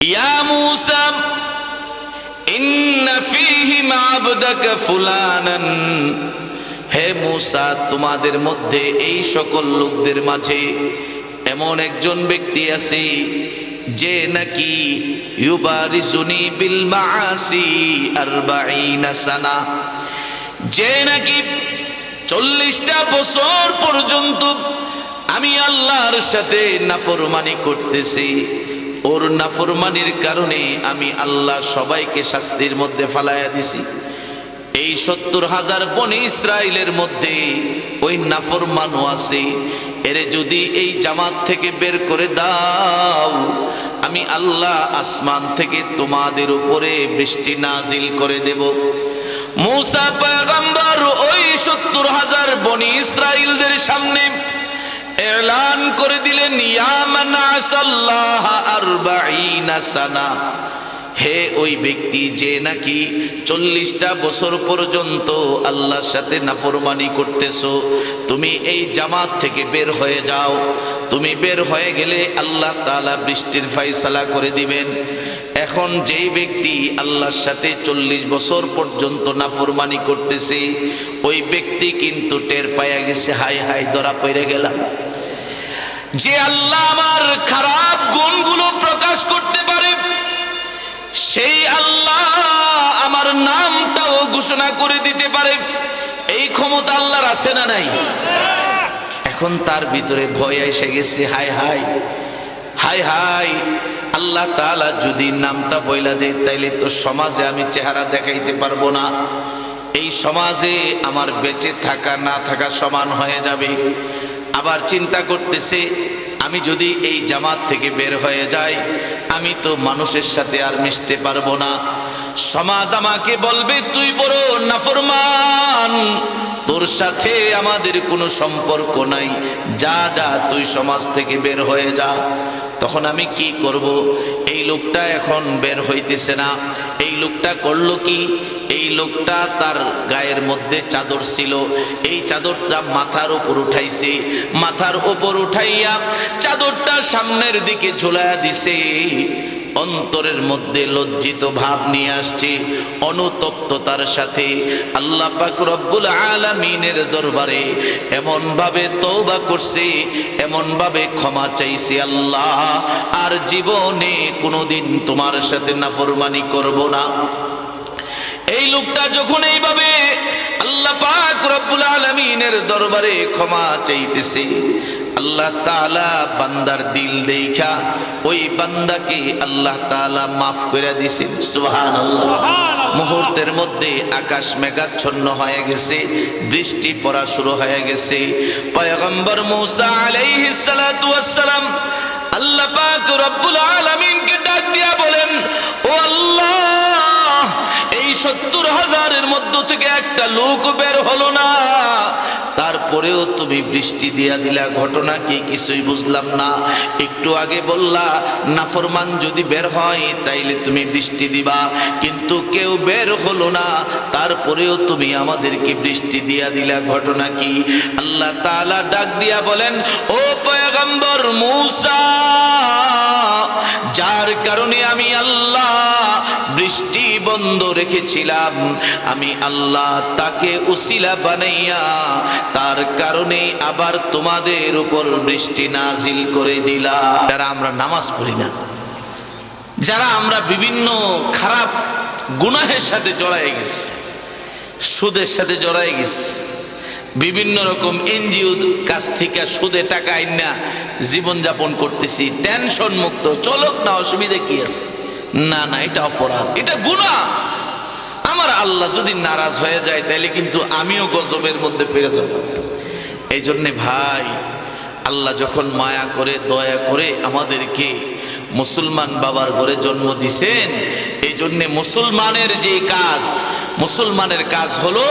ইয়া মূসা ইন্না ফীহিম আবদাকা ফুলানান, হে মূসা তোমাদের মধ্যে এই সকল লোকদের মাঝে এমন একজন ব্যক্তি আছে যে নাকি ইউবারিজুনি বিল মাআসি 40 সানা, যে নাকি 40টা বছর পর্যন্ত আমি আল্লাহর সাথে নাফরমানি করতেছি। ওর নাফরমানির কারণে আমি আল্লাহ সবাইকে শাস্তির মধ্যে ফালাইয়া দিছি। এই 70,000 বনি ইসরাইলের মধ্যে ওই নাফরমানও আছে। এরে যদি এই জামাত থেকে বের করে দাও, আমি আল্লাহ আসমান থেকে তোমাদের উপরে বৃষ্টি নাজিল করে দেব। মূসা পয়গম্বর ওই 70,000 বনি ইসরাইলদের সামনে এলান করে দিলেন, ইয়া মান আসাল্লাহ 40 সানা, হে ওই ব্যক্তি যে নাকি 40টা বছর পর্যন্ত আল্লাহর সাথে নাফরমানি করতেছো, তুমি এই জামাত থেকে বের হয়ে যাও। তুমি বের হয়ে গেলে আল্লাহ তাআলা বৃষ্টির ফয়সালা করে দিবেন। এখন যেই ব্যক্তি আল্লাহর সাথে 40 বছর পর্যন্ত নাফরমানি করতেছে, ওই ব্যক্তি কিন্তু টের পাইয়া গেছে, হাই হাই ধরা পড়ে গেলাম। যে আল্লাহ আমার খারাপ গুণগুলো প্রকাশ করতে পারে, সেই আল্লাহ আমার নামটাও ঘোষণা করে দিতে পারে, এই ক্ষমতা আল্লাহর আছে না নাই? এখন তার ভিতরে ভয় এসে গেছে, হাই হাই হাই হাই, আল্লাহ তাআলা যদি নামটা বইলা দেয় তাইলে তো সমাজে আমি চেহারা দেখাইতে পারবো না। এই সমাজে আমার বেঁচে থাকা না থাকা সমান হয়ে যাবে। আবার চিন্তা করতেছে, আমি যদি এই জামাত থেকে বের হয়ে যাই, আমি তো মানুষের সাথে আর মিশতে পারবো না। সমাজ আমাকে বলবে, তুই বড় নাফরমান, তোর সাথে আমাদের কোনো সম্পর্ক নাই, যা যা তুই সমাজ থেকে বের হয়ে যা। তখন আমি কি করব? এই লোকটা এখন বের হইতেছে না। এই লোকটা করলো কি? এই লোকটা তার গায়ের মধ্যে চাদর ছিল, এই চাদরটা মাথার উপর উঠাইছে, মাথার উপর উঠাইয়া চাদরটা সামনের দিকে ঝুলাইয়া দিছে। অন্তরের মধ্যে লজ্জিত ভাব নিয়ে আসছে, অনুতপ্ততার সাথে আল্লাহ পাক রব্বুল আলামিনের দরবারে এমন ভাবে তওবা করছে, এমন ভাবে ক্ষমা চাইছে, আল্লাহ আর জীবনে কোনোদিন তোমার সাথে নাফরমানি করব না। এই লোকটা যখন এইভাবে আল্লাহ পাক রব্বুল আলামিনের দরবারে ক্ষমা চাইতেছে, আল্লাহ তাআলা বান্দার দিল দেখা ওই বান্দাকে আল্লাহ তাআলা মাফ করে দিয়েছেন। সুবহানাল্লাহ। মুহূর্তের মধ্যে আকাশ মেঘাচ্ছন্ন হয়ে গেছে, বৃষ্টি পড়া শুরু হয়ে গেছে। পয়গম্বর মূসা আলাইহিস সালাতু ওয়াস সালাম আল্লাহ পাক রব্বুল আলামিনকে ডাক দিয়া বলেন, ও আল্লাহ, এই 70,000-এর মধ্য থেকে একটা লোক বের হলো না, তারপরেও তুমি বৃষ্টি দিয়া দিলা, ঘটনা কি কিছুই বুঝলাম না। একটু আগে বললা নাফরমান যদি বের হয় তাইলে তুমি বৃষ্টি দিবা, কিন্তু কেউ বের হলো না, তারপরেও তুমি আমাদেরকে বৃষ্টি দিয়া দিলা, ঘটনা কি? আল্লাহ তাআলা ডাক দিয়া বলেন, ও পয়গম্বর মূসা, যার কারণে আমি আল্লাহ বৃষ্টি বন্ধ রেখেছিলাম, আমি আল্লাহ তাকে উসিলা বানাইয়া তার কারণে আবার তোমাদের উপর বৃষ্টি নাজিল করে দিলাম। যারা আমরা নামাজ পড়ি না, যারা আমরা বিভিন্ন খারাপ গুনাহের সাথে জড়ায় গেছি, সুদের সাথে জড়ায় গেছি, বিভিন্ন রকম এনজিওর কাছ থেকে সুদে টাকা আইনা জীবনযাপন করতেছি, টেনশন মুক্ত, চলক না, অসুবিধা কি আছে? না না, এটা অপরাধ, এটা গুনাহ। আমার আল্লাহ যদি নারাজ হয়ে যায় তাহলে কিন্তু আমিও গজবের মধ্যে ফিরে যাব। এই জন্যে ভাই, আল্লাহ যখন মায়া করে দয়া করে আমাদেরকে মুসলমান বাবার ঘরে জন্ম দিছেন, এই জন্যে মুসলমানের যে কাজ, মুসলমানের কাজ হলো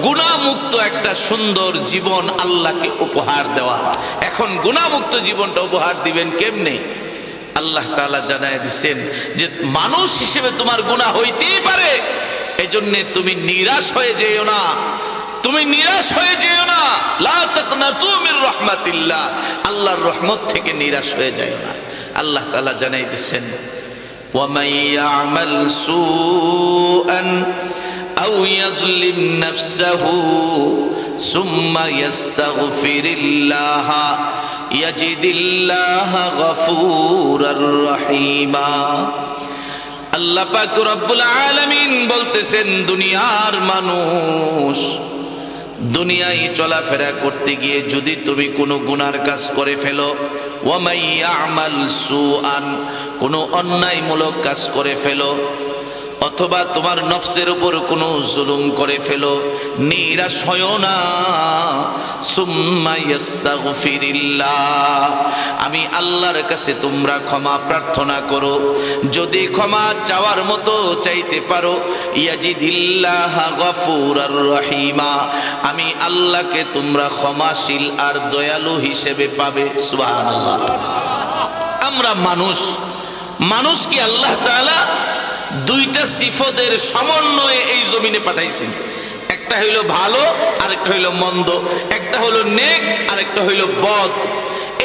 গুনাহমুক্ত একটা সুন্দর জীবন আল্লাহকে উপহার দেওয়া। এখন গুনাহমুক্ত জীবনটা উপহার দিবেন কেমনে? আল্লাহ তাআলা জানায় দিচ্ছেন যে মানুষ হিসেবে তোমার গুনাহ হইতেই পারে, এজন্যে তুমি নিরাশ হয়ে যেও না, তুমি নিরাশ হয়ে যেও না। লা তাকনাতু মির রাহমাতিল্লাহ, আল্লাহর রহমত থেকে নিরাশ হয়ে যাও না। আল্লাহ তাআলা জানাই দিচ্ছেন ومن يعمل سوءا أو يظلم نفسه ثم يستغفر الله يجد الله غفورا رحيما। আল্লাহ পাক রব্বুল আলামিন বলতেছেন, দুনিয়ার মানুষ, দুনিয়ায় চলাফেরা করতে গিয়ে যদি তুমি কোনো গুনার কাজ করে ফেলো, ওয়া মান ইয়ামাল সুআন, কোনো অন্যায়মূলক কাজ করে ফেলো, অথবা তোমার নফসের উপর কোনো জুলুম করে ফেলো, নিরাশ হয়ো না। সুম্মা ইস্তাগফিরিল্লাহ, আমি আল্লাহর কাছে তোমরা ক্ষমা প্রার্থনা করো। যদি ক্ষমা চাওয়ার মতো চাইতে পারো, ইয়াজিদিল্লাহ গফুরার রহিমা, আমি আল্লাহকে তোমরা ক্ষমাশীল আর দয়ালু হিসেবে পাবে। সুবহানাল্লাহ। আমরা মানুষকে আল্লাহ তাআলা দুইটা সিফতের সমন্বয়ে এই জমিনে পাঠাইছেন। একটা হইল ভালো, আরেকটা হইল মন্দ, একটা হইল নেক, আরেকটা হইল বদ।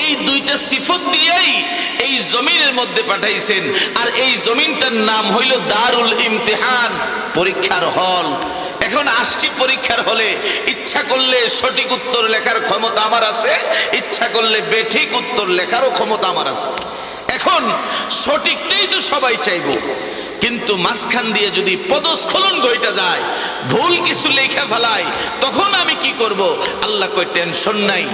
এই দুইটা সিফত দিয়েই এই জমিনের মধ্যে পাঠাইছেন। আর এই জমিনটার নাম হইল দারুল ইমতিহান, পরীক্ষার হল। এখন আসছি পরীক্ষার হলে, ইচ্ছা করলে সঠিক উত্তর লেখার ক্ষমতা আমার আছে, ইচ্ছা করলে বেঠিক উত্তর লেখারও ক্ষমতা আমার আছে। এখন সঠিকটাই তো সবাই চাইবো, কিন্তু মাঝখান দিয়ে যদি পদস্খলন ঘটে যায়, ভুল কিছু লেখা ফেলায়, তখন আমি কি করব? আল্লাহ কই টেনশন নাই,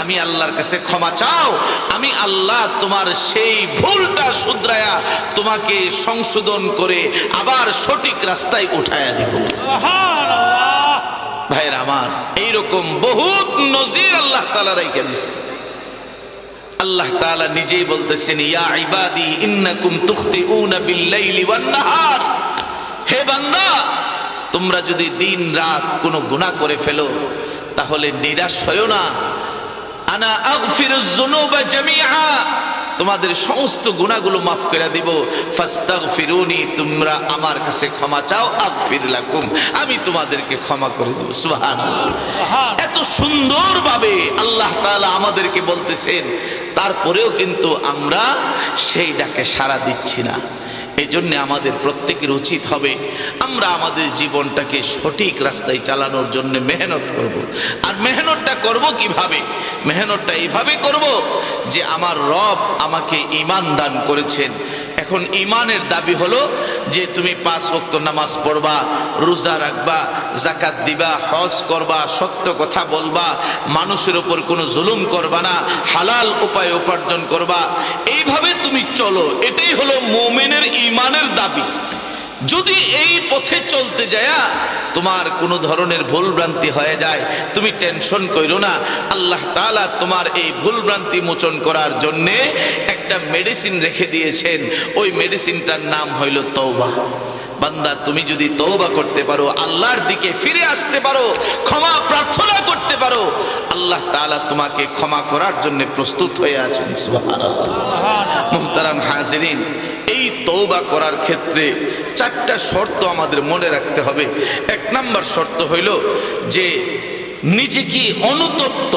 আমি আল্লাহর কাছে ক্ষমা চাও, আমি আল্লাহ তোমার সেই ভুলটা শুধরায়া তোমাকে সংশোধন করে আবার সঠিক রাস্তায় উঠায়া দিব। ভাইরা আমার, এইরকম বহুত নজির আল্লাহ তাআলা রাইখা দিয়েছে। আল্লাহ তাআলা নিজেই বলতেছেন, ইয়া ইবাদি ইন্নাকুম তুখতিউনা বিল-লাইলি ওয়ান-নাহার, হে বান্দা, তোমরা যদি দিন রাত কোনো গুনাহ করে ফেলো তাহলে নিরাশ হয়ো না। আনা আগফিরুজ যুনুবা জামিআ, তোমাদের সমস্ত গুনাহগুলো মাফ করে দিব। ফাস্তাগফিরুনি, তোমরা আমার কাছে ক্ষমা চাও, আগফির লাকুম, আমি তোমাদেরকে ক্ষমা করে দেব। সুবহানাল্লাহ। এত সুন্দরভাবে আল্লাহ তাআলা আমাদেরকে বলতেছেন, তারপরেও কিন্তু আমরা সেই ডাকে সাড়া দিচ্ছি না। এই জন্য আমাদের প্রত্যেকের উচিত হবে আমরা আমাদের জীবনটাকে সঠিক রাস্তায় চালানোর জন্য মেহনত করব। আর মেহনতটা করব কিভাবে? মেহনতটা এইভাবে করব যে আমার রব আমাকে ঈমান দান করেছেন। এখন ঈমানের দাবি হলো যে তুমি 5 ওয়াক্ত নামাজ পড়বা, রোজা রাখবা, যাকাত দিবা, হজ করবা, সত্য কথা বলবা, মানুষের উপর কোনো জুলুম করবা না, হালাল উপায়ে উপার্জন করবা, এইভাবে তুমি চলো। এটাই হলো মুমিনের ঈমানের দাবি। যদি এই পথে চলতে যায়া তোমার কোনো ধরনের ভুল ভ্রান্তি হয়ে যায়, তুমি টেনশন কইরো না। আল্লাহ তাআলা তোমার এই ভুল ভ্রান্তি মোচন করার জন্য একটা মেডিসিন রেখে দিয়েছেন। ওই মেডিসিনটার নাম হইল তওবা। বান্দা, তুমি যদি তওবা করতে পারো, আল্লাহর দিকে ফিরে আসতে পারো, ক্ষমা প্রার্থনা করতে পারো, আল্লাহ তাআলা তোমাকে ক্ষমা করার জন্য প্রস্তুত হয়ে আছেন। সুবহানাল্লাহ। মুহতারাম হাজিরিন, এই তওবা করার ক্ষেত্রে 4টা শর্ত আমাদের মনে রাখতে হবে। 1 নম্বর শর্ত হইল যে নিজেকে অনুতপ্ত,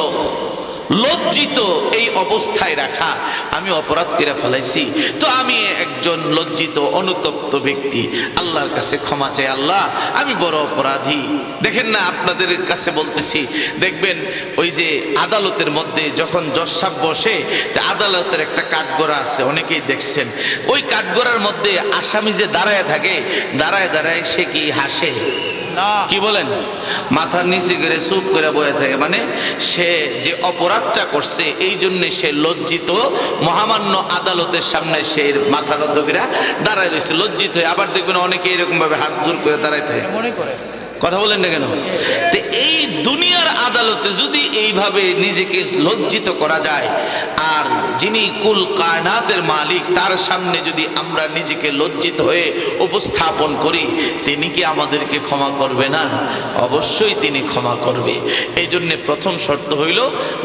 লজ্জিত এই অবস্থায় রাখা। আমি অপরাধ করে ফেলাইছি, তো আমি একজন লজ্জিত অনুতপ্ত ব্যক্তি, আল্লাহর কাছে ক্ষমা চাই, আল্লাহ আমি বড় অপরাধী। দেখেন না, আপনাদের কাছে বলতেছি, দেখবেন ওই যে আদালতের মধ্যে যখন জজ সাহেব বসে, আদালতের একটা কাঠগড়া আছে, অনেকেই দেখছেন। ওই কাঠগড়ার মধ্যে আসামি যে দাঁড়ায় থাকে, দাঁড়ায় দাঁড়ায় সে কি হাসে? কি বলেন? মাথার নিচে করে চুপ করে বয়ে থাকে। মানে সে যে অপরাধটা করছে এই জন্য সে লজ্জিত, মহামান্য আদালতের সামনে সে মাথা নত করে দাঁড়ায় রয়েছে লজ্জিত হয়ে। আবার দেখবেন অনেকে এরকম ভাবে হাত জোর করে দাঁড়ায় থাকে। কথা বলেন না কেন? তো এই দুনিয়ার আদালতে যদি এইভাবে নিজেকে লজ্জিত করা যায়, আর যিনি কুল কায়নাতের মালিক তার সামনে যদি আমরা নিজেকে লজ্জিত হয়ে উপস্থাপন করি, তিনি কি আমাদেরকে ক্ষমা করবে না? অবশ্যই তিনি ক্ষমা করবে। এই জন্য প্রথম শর্ত হইল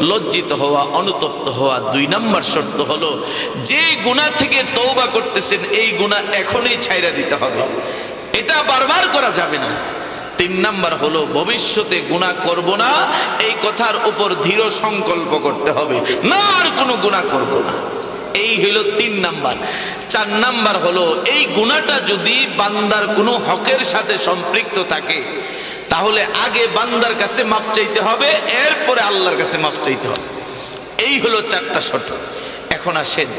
লজ্জিত হওয়া, অনুতপ্ত হওয়া। 2 নম্বর শর্ত হলো যে গুনাহ থেকে তওবা করতেছেন এই গুনাহ এখনই ছাইরা দিতে হবে, এটা বারবার করা যাবে না। 3 নম্বর হলো ভবিষ্যতে গুনাহ করব না, এই কথার উপর দৃঢ় সংকল্প করতে হবে, না আর কোনো গুনাহ করব না। এই হইল 3 নাম্বার। 4 নাম্বার হলো এই গুনাহটা যদি বান্দার কোনো হকের সাথে সম্পৃক্ত থাকে তাহলে আগে বান্দার কাছে মাফ চাইতে হবে, এরপরে আল্লাহর কাছে মাফ চাইতে হবে। এই হলো 4টা শর্ত। এখন আসেন,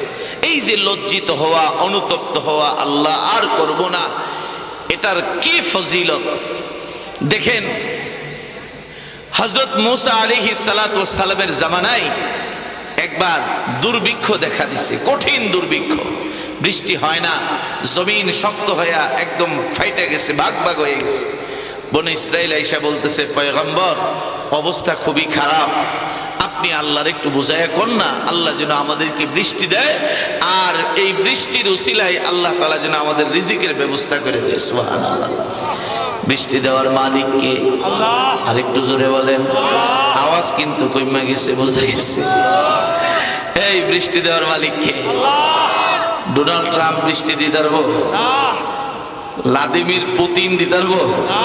এই যে লজ্জিত হওয়া, অনুতপ্ত হওয়া, আল্লাহ আর করব না, এটার কি ফজিলত দেখেন। হযরত মূসা আলাইহিস সালাতু ওয়াস সালামের জামানায় একবার দুর্ভিক্ষ দেখা দিছে, কঠিন দুর্ভিক্ষ, বৃষ্টি হয় না, জমিন শক্ত হয়ে একদম ফাইটে গেছে, ভাগ ভাগ হয়ে গেছে। বনি ইসরাইল আইসা বলতেছে, পয়গম্বর অবস্থা খুবই খারাপ, আপনি আল্লাহর একটু বুঝাইয়া কোন না, আল্লাহ যেন আমাদেরকে বৃষ্টি দেয়, আর এই বৃষ্টির উসিলায় আল্লাহ তাআলা যেন আমাদের রিজিকের ব্যবস্থা করে দেয়। সুবহানাল্লাহ। বৃষ্টি দেওয়ার মালিক কে? আল্লাহ। আর একটু জোরে বলেন। আওয়াজ কিন্তু কইমা গেছে, বোঝা গেছে। এই বৃষ্টি দেওয়ার মালিক কে? আল্লাহ। ডোনাল্ড ট্রাম্প বৃষ্টি দিতে পারবো? না। ভ্লাদিমির পুতিন দিতে পারবো? না।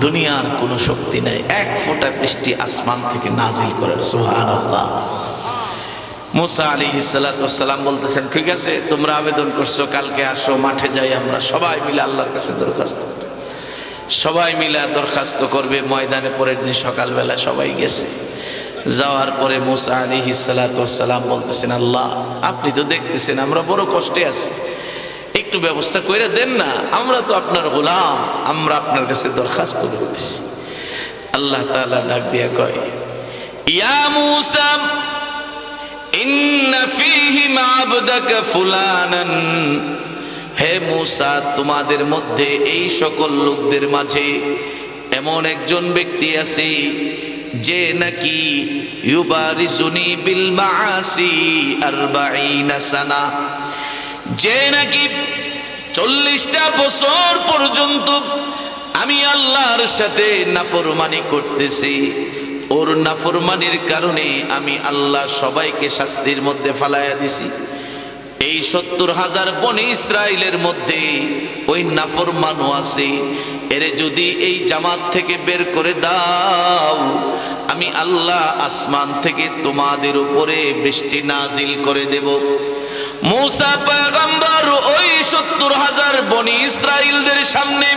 দুনিয়ার কোনো শক্তি নাই এক ফোঁটা বৃষ্টি আসমান থেকে নাজিল করার। সুবহানাল্লাহ। মূসা আলাইহিস সালাতু ওয়াস সালাম বলতেছেন, ঠিক আছে তোমরা আবেদন করছো, কালকে আসো, মাঠে যাই, আমরা সবাই মিলে আল্লাহর কাছে দরখাস্ত করি। সবাই মিলে দরখাস্ত করবে ময়দানে। পরের দিন সকালবেলা সবাই গেছে, যাওয়ার পরে মূসা আলাইহিস সালাতু ওয়াস সালাম বলতেছেন, আল্লাহ আপনি তো দেখতেছেন আমরা বড় কষ্টে আছি, একটু ব্যবস্থা করে দেন না, আমরা তো আপনার গোলাম, আমরা আপনার কাছে দরখাস্ত করতেছি। আল্লাহ তাআলা ডাক দিয়া কয়, ইয়া মূসা ইন্না ফীহিম আবদাকা ফুলানান, হে মূসা তোমাদের মধ্যে এই সকল লোকদের মাঝে এমন একজন ব্যক্তি আছে যে নাকি ইউবারিজুনি বিল মাআসি 40 সানা, যে নাকি 40টা বছর পর্যন্ত আমি আল্লাহর সাথে নাফরমানি করতেছি, ওর নাফরমানির কারণে আমি আল্লাহ সবাইকে শাস্তির মধ্যে ফালাইয়া দিছি। এই 70,000 বনি ইসরাইলের মধ্যে ওই নাফরমানও আছে, এরে যদি এই জামাত থেকে বের করে দাও, আমি আল্লাহ আসমান থেকে তোমাদের উপরে বৃষ্টি নাজিল করে দেব। মূসা পয়গম্বর ওই 70,000 বনি ইসরাইলদের সামনে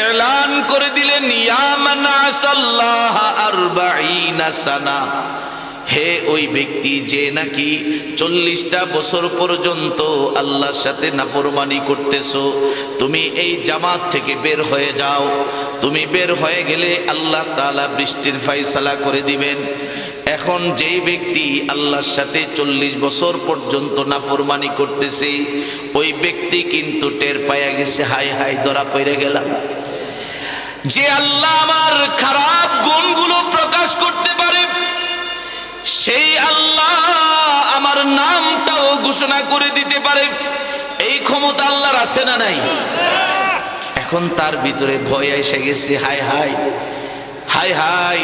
এলান করে দিলেন, ইয়া মান আসাল্লাহ 40 সানা, হে ওই ব্যক্তি যে নাকি 40টা বছর পর্যন্ত আল্লাহর সাথে নাফরমানি করতেছো, তুমি এই জামাত থেকে বের হয়ে যাও। তুমি বের হয়ে গেলে আল্লাহ তাআলা বৃষ্টির ফয়সালা করে দিবেন। এখন যেই ব্যক্তি আল্লাহর সাথে 40 বছর পর্যন্ত নাফরমানি করতেছে, ওই ব্যক্তি কিন্তু টের পাইয়া গেছে, হাই হাই ধরা পড়ে গেলাম। যে আল্লাহ আমার খারাপ গুণগুলো প্রকাশ করতে পারে, সেই আল্লাহ আমার নামটাও ঘোষণা করে দিতে পারে, এই ক্ষমতা আল্লাহর আছে না নাই? এখন তার ভিতরে ভয় এসে গেছে, হাই হাই হাই হাই,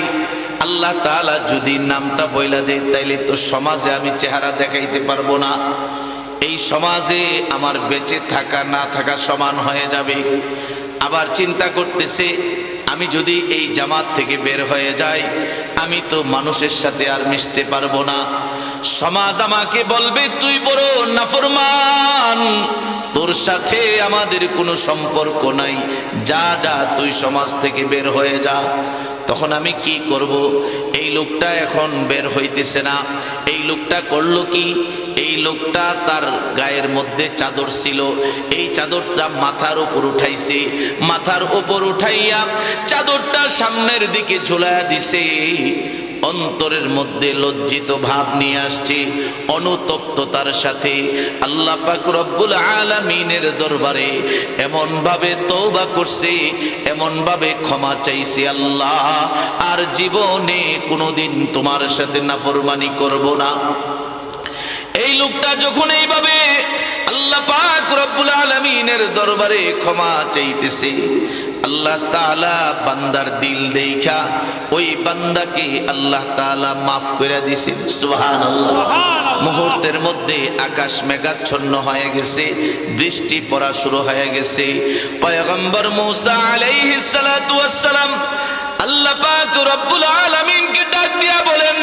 আল্লাহ তাআলা যদি নামটা বইলা দেয় তাইলে তো সমাজে আমি চেহারা দেখাইতে পারবো না, এই সমাজে আমার বেঁচে থাকা না থাকা সমান হয়ে যাবে। আবার চিন্তা করতেছে, আমি যদি এই জামাত থেকে বের হয়ে যাই, আমি তো মানুষের সাথে আর মিশতে পারবো না, সমাজ আমাকে বলবে তুই বড় নাফরমান, তোর সাথে আমাদের কোনো সম্পর্ক নাই, যা যা তুই সমাজ থেকে বের হয়ে যা। তখন আমি কি করব? এই লোকটা এখন বের হইতেছে না, এই লোকটা করলো কি? এই লোকটা তার গায়ের মধ্যে চাদর ছিল, এই চাদরটা মাথার উপর উঠাইছে, মাথার উপর উঠাইয়া চাদরটা সামনের দিকে ঝুলাইয়া দিছে, অন্তরের মধ্যে লজ্জিত ভাব নিয়ে আসছে, অনুতপ্ততার সাথে আল্লাহ পাক রব্বুল আলামিনের দরবারে এমন ভাবে তওবা করছে, এমন ভাবে ক্ষমা চাইছে, আল্লাহ আর জীবনে কোনোদিন তোমার সাথে নাফরমানি করব না। এই লোকটা যখন এইভাবে আল্লাহ পাক রব্বুল আলামিনের দরবারে ক্ষমা চাইতেছে, আল্লাহ তাআলা বান্দার দিল দেখা ওই বান্দাকে আল্লাহ তাআলা মাফ করে দিয়েছেন। সুবহানাল্লাহ। মুহূর্তের মধ্যে আকাশ মেঘাচ্ছন্ন হয়ে গেছে, বৃষ্টি পড়া শুরু হয়ে গেছে। পয়গম্বর মূসা আলাইহিস সালাতু ওয়াস সালাম আল্লাহ পাক রব্বুল আলামিনকে ডাক দিয়া বলেন,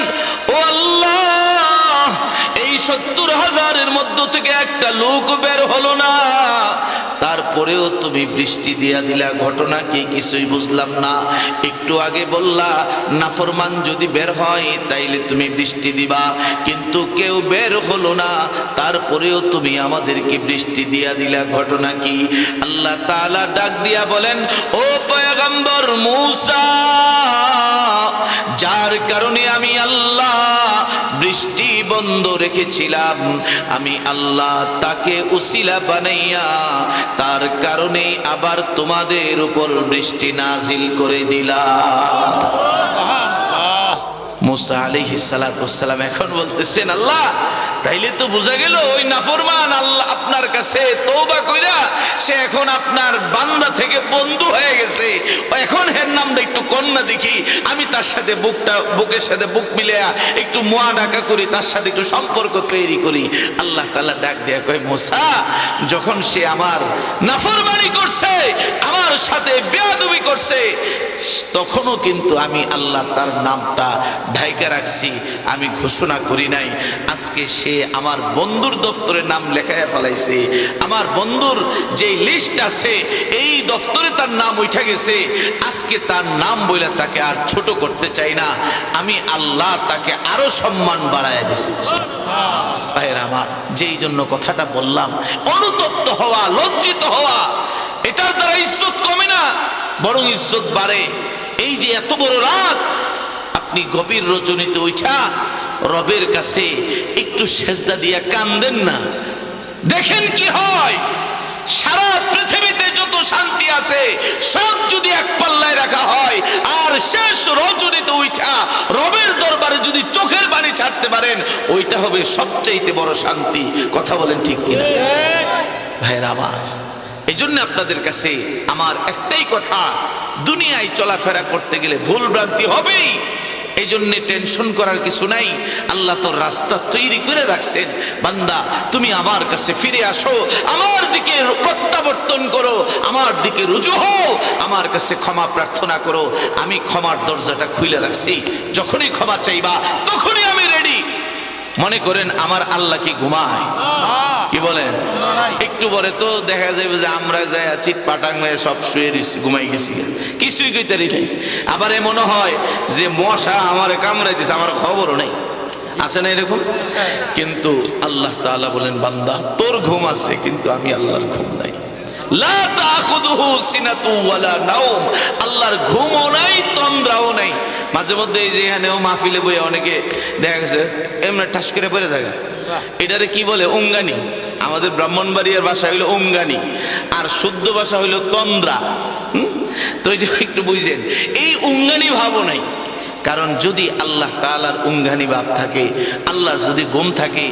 ও আল্লাহ, এই এই 70,000-এর মধ্য থেকে একটা লোক বের হলো না, তারপরেও তুমি বৃষ্টি দিয়া দিলা, ঘটনা কি কিছুই বুঝলাম না। একটু আগে বললা নাফরমান যদি বের হয় তাইলে তুমি বৃষ্টি দিবা, কিন্তু কেউ বের হলো না, তারপরেও তুমি আমাদেরকে বৃষ্টি দিয়া দিলা, ঘটনা কি? আল্লাহ তাআলা ডাক দিয়া বলেন, ও পয়গম্বর মূসা, যার কারণে আমি আল্লাহ বৃষ্টি বন্ধ রেখেছিলাম, আমি আল্লাহ তাকে উসিলা বানাইয়া তার কারণে আবার তোমাদের উপর বৃষ্টি নাজিল করে দিলাম। মুসা আলাইহিস সালাতু ওয়াসসালাম এখন বলতেছেন, আল্লাহ তাইলে তো বোঝা গেল ওই নাফরমান আল্লাহ আপনার কাছে তওবা কইরা সে এখন আপনার বান্দা থেকে বন্ধু হয়ে গেছে, এখন এর নামটা একটু কন্যা দেখি, আমি তার সাথে বুকের সাথে বুক মিলিয়া একটু মুয়া ডাকা করি, তার সাথে একটু সম্পর্ক তৈরি করি। আল্লাহ তাআলা ডাক দিয়া কয়, মুসা যখন সে আমার নাফরমানি করছে, আমার সাথে বেয়াদবি করছে, তখনও কিন্তু আমি আল্লাহ তার নামটা ঢাইকা রাখছি, আমি ঘোষণা করি নাই। আজকে সে আমার বন্ধুর দফতরে নাম লেখায় ফেলাইছে, আমার বন্ধুর যে লিস্ট আছে এই দফতরে তার নাম উঠে গেছে, আজকে তার নাম বইলা তাকে আর ছোট করতে চাই না, আমি আল্লাহ তাকে আরো সম্মান বাড়ায় দিছি। ভাইয়ের আমার, যেই জন্য কথাটা বললাম, অনুতপ্ত হওয়া, লজ্জিত হওয়া, এটার দ্বারা ইজ্জত কমে না, বরং ইজ্জত বাড়ে। এই যে এত বড় রাত, আপনি গভীর রজনীতে উঠা রবের কাছে একটু সেজদা দিয়া কান্দেন না, দেখেন কি হয়। সারা পৃথিবীতে যত শান্তি আছে সব যদি এক পাল্লায় রাখা হয়, আর শেষ রজনীতে উঠা রবের দরবারে যদি চোখের পানি ছাড়তে পারেন, ওইটা হবে সবচাইতে বড় শান্তি। কথা বলেন ঠিক কিনা? ভাইরা আমার, এই জন্য আপনাদের কাছে আমার একটাই কথা, দুনিয়ায় চলাফেরা করতে গেলে ভুল ভ্রান্তি হবেই, এই জন্য টেনশন করার কিছু নাই। আল্লাহ তো রাস্তা তৈরি করে রাখছেন, বান্দা তুমি আমার কাছে ফিরে আসো, আমার দিকে প্রত্যাবর্তন করো, আমার দিকে রুজু হও, আমার কাছে ক্ষমা প্রার্থনা করো, আমি ক্ষমার দরজাটা খুলে রাখছি, যখনই ক্ষমা চাইবা তখনই আমি রেডি। মনে করেন আমার আল্লাহ কি ঘুমায়? কি বলেন? একটু পরে তো দেখা যাবে যে আমরা যাই চিট পাটাং হয়ে সব শুয়ে দিছি, ঘুমাই গেছি, কিছুই কইতারি নাই। আবার মনে হয় যে মশা আমারে কামড়াই দিছে, আমার খবরও নেই, আছে না এরকম? কিন্তু আল্লাহ তাআলা বলেন, বান্দা তোর ঘুম আছে কিন্তু আমি আল্লাহর ঘুম নাই। লা তাখুযুহু সিনাতু ওয়ালা নাওম, আল্লাহর ঘুমও নাই, তন্দ্রাও নাই। মাঝে মধ্যে এই যে এখানেও মাহফিলে বইয়ে অনেকে দেখা গেছে এমনি ঠাস করে পড়ে থাকে, এটারে কি বলে? উঙ্গানি। আমাদের ব্রাহ্মণবাড়িয়ার ভাষা হইলো উঙ্গানি, আর শুদ্ধ ভাষা হইলো তন্দ্রা। তো এটা একটু বুঝছেন, এই উঙ্গানি ভাবও নাই। কারণ যদি আল্লাহ তাআলার উঙ্গানি ভাব থাকে, আল্লাহর যদি ঘুম থাকে,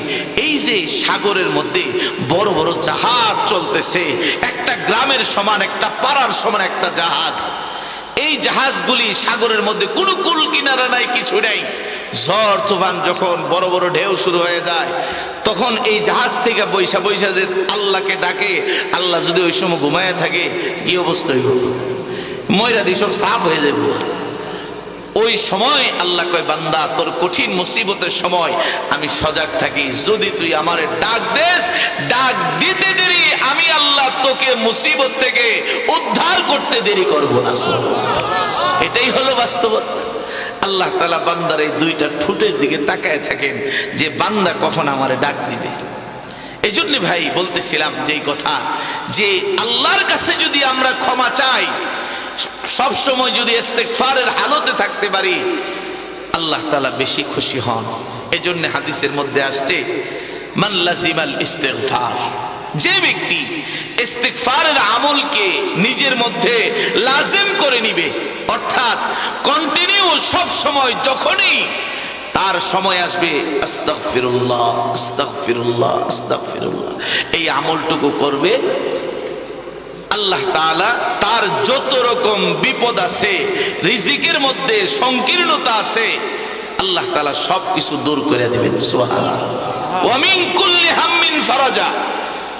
এই যে সাগরের মধ্যে বড় বড় জাহাজ চলতেছে, একটা গ্রামের সমান, একটা পাড়ার সমান একটা জাহাজ, এই জাহাজগুলি সাগরের মধ্যে কোনো কুল কিনারা নাই, কিছু নাই। ঝড় তুফান যখন বড় বড় ঢেউ শুরু হয়ে যায়, তখন এই জাহাজ থেকে বৈশা বৈশা যে আল্লাহকে ডাকে, আল্লাহ যদি ওই সময় ঘুমায় থাকে কি অবস্থা হইব? ময়রা দিয়ে সব সাফ হয়ে যাবে। ওই সময় আল্লাহ কয়, বান্দা তোর কঠিন মুসিবতের সময় আমি সজাগ থাকি, যদি তুই আমারে ডাক দেস, ডাক দিতে দেরি, আমি আল্লাহ তোকে মুসিবত থেকে উদ্ধার করতে দেরি করব না। এটাই হলো বাস্তবতা। আল্লাহ তাআলা বান্দার এই দুইটা ঠোঁটের দিকে তাকায় থাকেন যে বান্দা কখন আমারে ডাক দিবে। এই জন্য ভাই বলতেছিলাম যেই কথা, যে আল্লাহর কাছে যদি আমরা ক্ষমা চাই, সব সময় যদি ইস্তেগফারের হালতে থাকতে পারি, আল্লাহ তাআলা বেশি খুশি হন। এজন্য হাদিসের মধ্যে আসছে, মান লাজিমাল ইস্তেগফার, যে ব্যক্তি ইস্তেগফারের আমলকে নিজের মধ্যে লাজিম করে নিবে, অর্থাৎ কন্টিনিউ সব সময়, যখনই তার সময় আসবে আস্তাগফিরুল্লাহ আস্তাগফিরুল্লাহ আস্তাগফিরুল্লাহ, এই আমলটুকু করবে, আল্লাহ তাআলা তার যত রকম বিপদ আছে, রিজিকের মধ্যে সংকীর্ণতা আছে, আল্লাহ তাআলা সব কিছু দূর করে দিবেন। সুবহানাল্লাহ। ওয়া মিন কুল্লি হাম্মিন ফারাজা,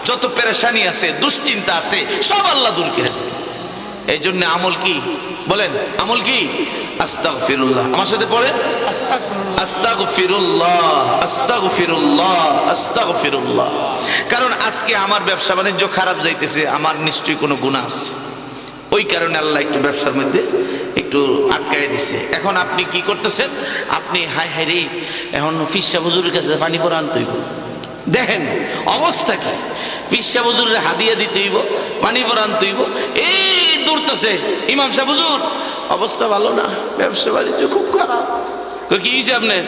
যত পেরেশানি আছে, দুশ্চিন্তা আছে, সব আল্লাহ দূর করে দিবেন। এই জন্য আমল কি বলেন? আমল কি? আস্তাগফিরুল্লাহ। আমার সাথে পড়েন, আস্তাগফিরুল্লাহ, আস্তাগফিরুল্লাহ, আস্তাগফিরুল্লাহ। কারণ আজকে আমার ব্যবসা বাণিজ্য খারাপ যাইতেছে, আমার নিশ্চয়ই কোনো গুনাহ আছে, ওই কারণে আল্লাহ একটু ব্যবসার মধ্যে একটু আটকায় দিছে। এখন আপনি কি করতেছেন? আপনি হাই হাই রে, এখন ফিসা হুজুরের কাছে পানি পরা আনতে হইব। দেখেন অবস্থা কি, ফিসা হুজুরের হাদিয়া দিতে হইব, পানি পরা আনতে হইব, এই দূরতেছে ইমাম সাহেব হুজুর অবস্থা ভালো না, ব্যবসা বাণিজ্য খুব খারাপ। কি হয়েছে আপনি?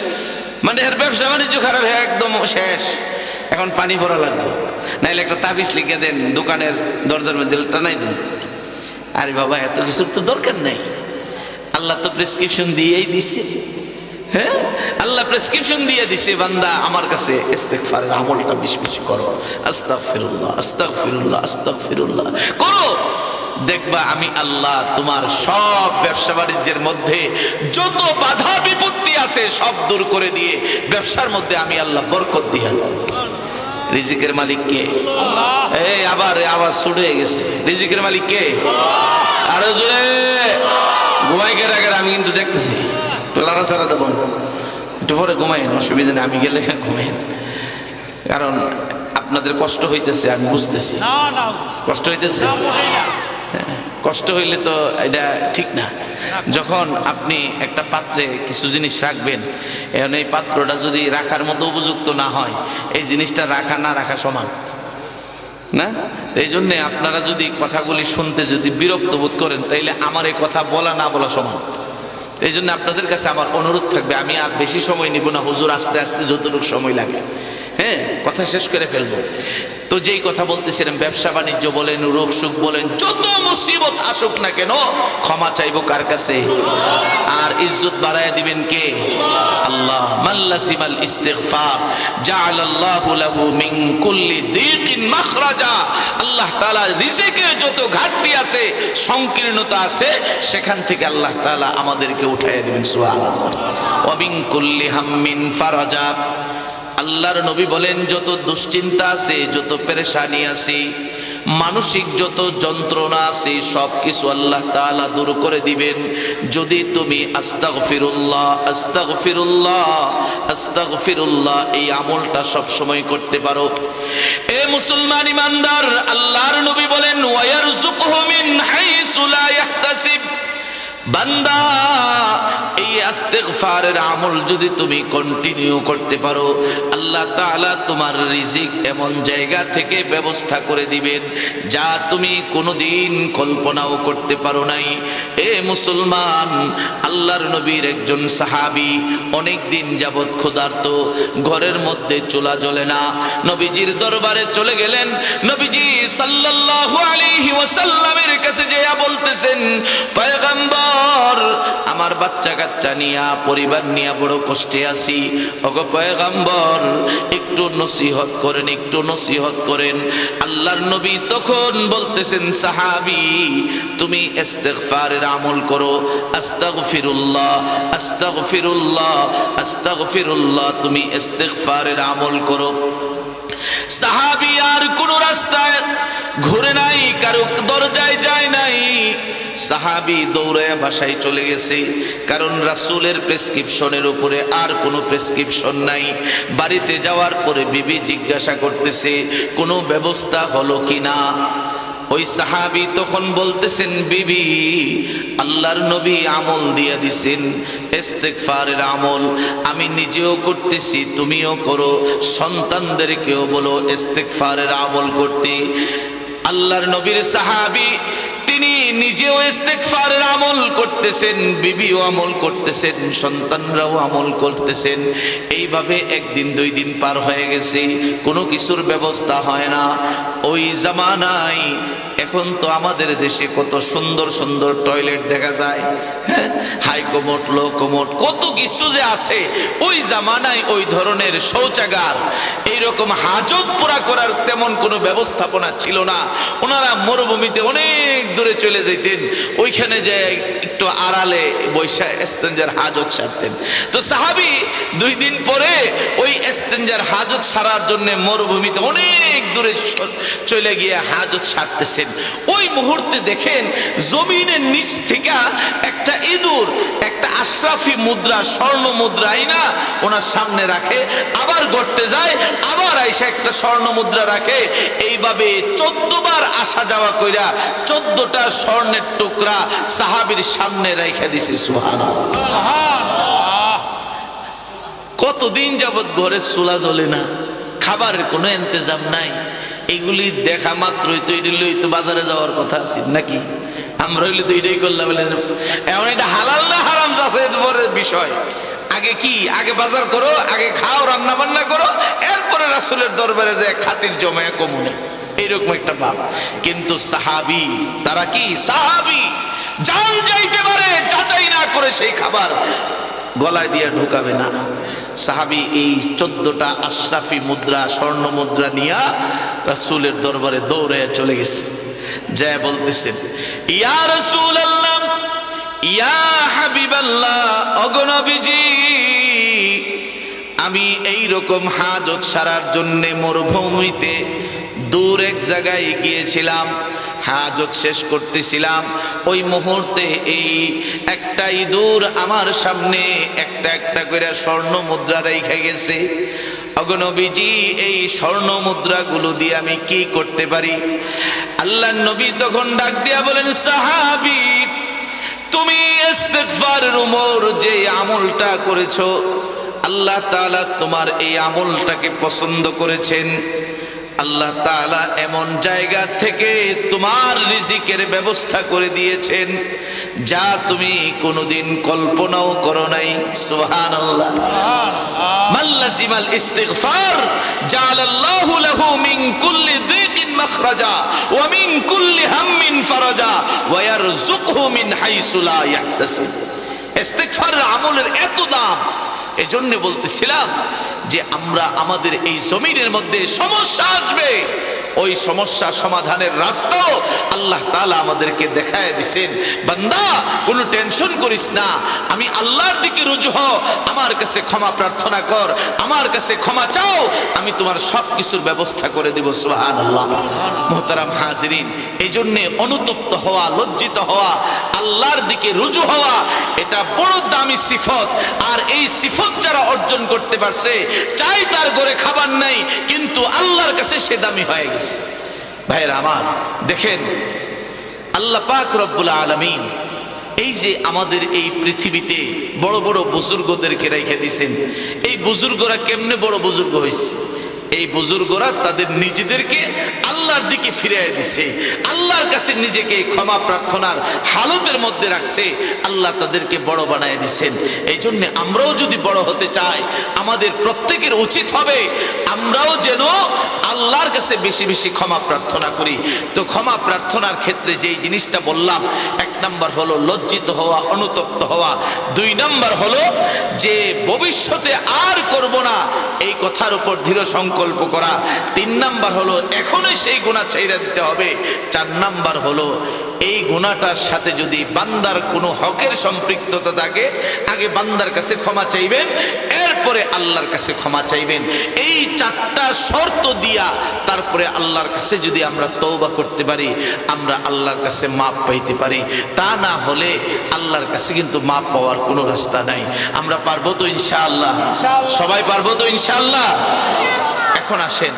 মানে এর ব্যবসা বাণিজ্য খারাপ, হ্যাঁ একদম শেষ, এখন পানি ভরা লাগবে, নাইলে একটা তাবিজ লিখে দেন দোকানের দরজার মধ্যে টানাই দিন। আরে বাবা এত কিছুর তো দরকার নাই, আল্লাহ তো প্রেসক্রিপশন দিয়েই দিছে। হ্যাঁ আল্লাহ প্রেসক্রিপশন দিয়ে দিছে, বান্দা আমার কাছে ইস্তেগফারের আমলটা বেশি বেশি করো, আস্তাগফিরুল্লাহ, আস্তাগফিরুল্লাহ, আস্তাগফিরুল্লাহ করো। দেখবা আমি আল্লাহ তোমার সব ব্যবসা বাণিজ্যের মধ্যে যত বাধা বিপত্তি আছে সব দূর করে দিয়ে ব্যবসার মধ্যে আমি আল্লাহ বরকত দিয়ে। রিজিকের মালিক কে? এই আবার আওয়াজ ছুটে গেছে, রিজিকের মালিক কে? আরো জোরে ঘুমাই কে রাখেন, আমি কিন্তু দেখতেছি লারা ছাড়া দেবো, একটু পরে ঘুমাইন, অসুবিধা নেই, আমি গেলে ঘুমাইন। কারণ আপনাদের কষ্ট হইতেছে, আমি বুঝতেছি কষ্ট হইতেছে। কষ্ট হইলে তো এটা ঠিক না। যখন আপনি একটা পাত্রে কিছু জিনিস রাখবেন, এখন এই পাত্রটা যদি রাখার মতো উপযুক্ত না হয়, এই জিনিসটা রাখা না রাখা সমান না। এই জন্যে আপনারা যদি কথাগুলি শুনতে যদি বিরক্ত বোধ করেন, তাইলে আমার এই কথা বলা না বলা সমান। এই জন্য আপনাদের কাছে আমার অনুরোধ থাকবে, আমি আর বেশি সময় নিব না, হুজুর আসতে আসতে যতটুকু সময় লাগে, হ্যাঁ কথা শেষ করে ফেলবো। তো যেই কথা বলতেছিলাম, ব্যবসা বাণিজ্য বলেন, রোগ সুখ বলেন, যত মুসিবত আসুক না কেন ক্ষমা চাইবো কার কাছে? আর ইজ্জত বাড়ায় দিবেন কে? আল্লাহ। মাল্লাসিমাল ইস্তিগফার জাআলাল্লাহু লাহু মিন কুল্লি দীকিন মাখরাজা। আল্লাহ তাআলা রিজিকের যত ঘাটতি আছে, সংকীর্ণতা আছে, সেখান থেকে আল্লাহ তাআলা আমাদেরকে উঠাইয়া দিবেন, সুবহানাল্লাহ। ওয়া মিন কুল্লি হাম্মিন ফারাজা। আল্লাহর নবী বলেন, যত দুশ্চিন্তা আছে, যত পেরেশানি আছে, মানসিক যত যন্ত্রণা আছে, সব কিছু আল্লাহ তাআলা দূর করে দিবেন যদি তুমি আস্তাগফিরুল্লাহ, আস্তাগফিরুল্লাহ, আস্তাগফিরুল্লাহ এই আমলটা সব সময় করতে পারো। এ মুসলমান ইমানদার, আল্লাহর নবী বলেন, ওয়ায়ারযুকুহু মিন হাইসু লা ইয়াহতাসিব। বান্দা এই ইস্তিগফারের আমল যদি তুমি কন্টিনিউ করতে পারো, আল্লাহ তাআলা তোমার রিজিক এমন জায়গা থেকে ব্যবস্থা করে দিবেন যা তুমি কোনোদিন কল্পনাও করতে পারো নাই। এ মুসলমান, আল্লাহর নবীর একজন সাহাবী অনেক দিন যাবৎ ক্ষুধার্ত, ঘরের মধ্যে চুলা জ্বলে না, নবীজির দরবারে চলে গেলেন। নবীজি সাল্লাল্লাহু আলাইহি ওয়াসাল্লামের কাছে যেয়া বলতেছেন, পয়গম্বর আমার বাচ্চা কাচ্চা নিয়া, পরিবার নিয়া বড় কষ্টে আছি, ওগো পয়গম্বর একটু নসিহত করেন, একটু নসিহত করেন। আল্লাহর নবী তখন বলতেছেন, সাহাবী তুমি ইস্তিগফারের আমল করো, আস্তাগফিরুল্লাহ, আস্তাগফিরুল্লাহ, আস্তাগফিরুল্লাহ, তুমি ইস্তিগফারের আমল করো। সাহাবী আর কোন রাস্তায় ঘুরে নাই, কারো দরজায় যায় নাই, সাহাবী দৌড়ায় বাসায় চলে গেছে, কারণ রাসূলের প্রেসক্রিপশনের উপরে আর কোনো প্রেসক্রিপশন নাই। বাড়িতে যাওয়ার পরে বিবি জিজ্ঞাসা করতেছে কোনো ব্যবস্থা হলো কিনা। ওই সাহাবী তখন বলতেছেন, বিবি আল্লাহর নবী আমল দিয়ে দিছেন ইস্তিগফারের আমল, আমি নিজেও করতেছি, তুমিও করো, সন্তানদেরকেও বলো ইস্তিগফারের আমল করতে। আল্লাহর নবীর সাহাবী তিনি নিজেও ইস্তিগফারের আমল করতেছেন, বিবিও আমল করতেছেন, সন্তানরাও আমল করতেছেন। এইভাবে একদিন দুই দিন পার হয়ে গেছে, কোনো কিছুর ব্যবস্থা হয় না। ওই জামানায়, এখন তো আমাদের দেশে কত সুন্দর সুন্দর টয়লেট দেখা যায়, হ্যাঁ, হাই কোমোড, লো কোমোড, কত কিছু যে আছে। ওই জামানায় ওই ধরনের শৌচাগার, এইরকম হাজত পুরা করার তেমন কোনো ব্যবস্থাপনা ছিল না। ওনারা মরুভূমিতে অনেক দূরে চলে যেতেন, ওইখানে যে একটু আড়ালে বৈশা ইস্তেঞ্জার হাজত সারতেন। তো সাহাবী 2 দিন পরে ওই ইস্তেঞ্জার হাজত সারার জন্য মরুভূমিতে অনেক দূরে চলে গিয়ে হাজত সারতেছেন। ওই মুহূর্তে দেখেন জমিনের নিচ থেকে একটা ইঁদুর একটা আশরাফি মুদ্রা, স্বর্ণ মুদ্রা আইনা ওনার সামনে রাখে, আবার গড়তে যায়, আবার আইসা একটা স্বর্ণ মুদ্রা রাখে। এইভাবে 14 বার আসা যাওয়া কইরা 14টা স্বর্ণের টুকরা সাহাবীর সামনে রাইখা দিছে। সুবহানাল্লাহ। কতদিন যাবত ঘরে চুলা জ্বলে না, খাবারের কোনো ইন্তজাম নাই। এগুলি দেখা মাত্রই তো এগুলোই তো বাজারে যাওয়ার কথা আছে নাকি? আমরা হইলে তো এটাই করলাম। এখন এটা হালাল না হারাম আছে এর বিষয়। আগে কি, আগে বাজার করো, আগে খাও, রান্না বান্না করো, এরপরে রাসূলের দরবারে যায় খাতির জমায়া কমুনে, এইরকম একটা ভাব। কিন্তু সাহাবী, তারা কি সাহাবী, জান যাইতে পারে যাচাই না করে সেই খাবার গলায় দিয়ে ঢুকাবে না। সাহাবী এই 14টা আশরাফি মুদ্রা, স্বর্ণ মুদ্রা নিয়া রাসূলের দরবারে দৌড়ে চলে গেছে। যায় বলতেছেন, ইয়া রাসূলুল্লাহ, ইয়া হাবিবাল্লাহ, ওগো নবীজি, আমি এই রকম হাজত সারার জন্য মরুভূমিতে দূর এক জায়গায় গিয়েছিলাম, হাজত শেষ করতেছিলাম। ওই মুহূর্তে এই একটা ইঁদুর আমার সামনে একটা একটা করে স্বর্ণ মুদ্রা রেখে গেছে। ওগো নবীজি, এই স্বর্ণ মুদ্রাগুলো দিয়ে আমি কি করতে পারি? আল্লাহর নবী তখন ডাক দিয়া বলেন, সাহাবী, তুমি ইস্তিগফারের উপর যে আমলটা করেছো, আল্লাহ তাআলা তোমার এই আমলটাকে পছন্দ করেছেন। আল্লাহ তাআলা এমন জায়গা থেকে তোমার রিজিকের ব্যবস্থা করে দিয়েছেন যা তুমি কোনোদিন কল্পনাও করো নাই। সুবহানাল্লাহ। মাল্লাজিমাল ইস্তিগফার জাআলাল্লাহু লাহু মিন কুল্লি যিকিন মাখরাজা ওয়া মিন কুল্লি হাম্মিন ফারাজা ওয়া ইয়ারযুকহু মিন হাইসু লা ইয়াহতাসিব। ইস্তিগফারের আমলের এত দাম, এজন্য বলতেছিলাম যে আমরা আমাদের এই জমিনের মধ্যে সমস্যা আসবে, ওই সমস্যা সমাধানের রাস্তাও আল্লাহ তাআলা আমাদেরকে দেখায় দিবেন। বান্দা, কোনো টেনশন করিস না, আমি আল্লাহর দিকে রুজু হও, আমার কাছে ক্ষমা প্রার্থনা কর, আমার কাছে ক্ষমা চাও, আমি তোমার সব কিছুর ব্যবস্থা করে দেব। সুবহানাল্লাহ। মুহতারাম হাজিরিন, এই জন্য অনুতপ্ত হওয়া, লজ্জিত হওয়া, আল্লাহর দিকে রুজু হওয়া, এটা বড় দামি সিফত। আর এই সিফত যারা অর্জন করতে পারছে, চাই তার ঘরে খাবার নাই, কিন্তু আল্লাহর কাছে সে দামি হয়ে গেছে। ভাইরা আমার, দেখেন আল্লাহ পাক রব্বুল আলামিন এই যে আমাদের এই পৃথিবীতে বড় বড় বুজুর্গদেরকে রেখে দিয়েছেন। এই বুজুর্গরা কেমনে বড় বুজুর্গ হয়েছে? এই বুজুর্গরা তাদের নিজেদেরকে আল্লাহর দিকে ফিরিয়ে দিছে, আল্লাহর কাছে নিজেকে ক্ষমা প্রার্থনার হালতের মধ্যে রাখছে, আল্লাহ তাদেরকে বড় বানায় দিচ্ছেন। এই জন্য আমরাও যদি বড় হতে চাই, আমাদের প্রত্যেকের উচিত হবে আমরাও যেন আল্লাহর কাছে বেশি বেশি ক্ষমা প্রার্থনা করি। তো ক্ষমা প্রার্থনার ক্ষেত্রে যেই জিনিসটা বললাম, 1 নাম্বার হলো লজ্জিত হওয়া, অনুতপ্ত হওয়া। 2 নাম্বার হলো যে ভবিষ্যতে আর করব না, এই কথার উপর দৃঢ় সংকল্প করা। 3 নাম্বার হলো এখনই সেই গুনাহ ছেড়ে দিতে হবে। 4 নাম্বার হলো এই গুনাহটার সাথে যদি বান্দার কোনো হকের সম্পৃক্ততা থাকে, আগে বান্দার কাছে ক্ষমা চাইবেন, এরপরে আল্লাহর কাছে ক্ষমা চাইবেন। এই 4টা শর্ত দিয়া তারপরে আল্লাহর কাছে যদি আমরা তওবা করতে পারি, আমরা আল্লাহর কাছে মাপ পাইতে পারি। তা না হলে আল্লাহর কাছে কিন্তু মাপ পাওয়ার কোনো রাস্তা নাই। আমরা পারবো তো ইনশাআল্লাহ? সবাই পারবো তো ইনশাআল্লাহ? এখন আসেন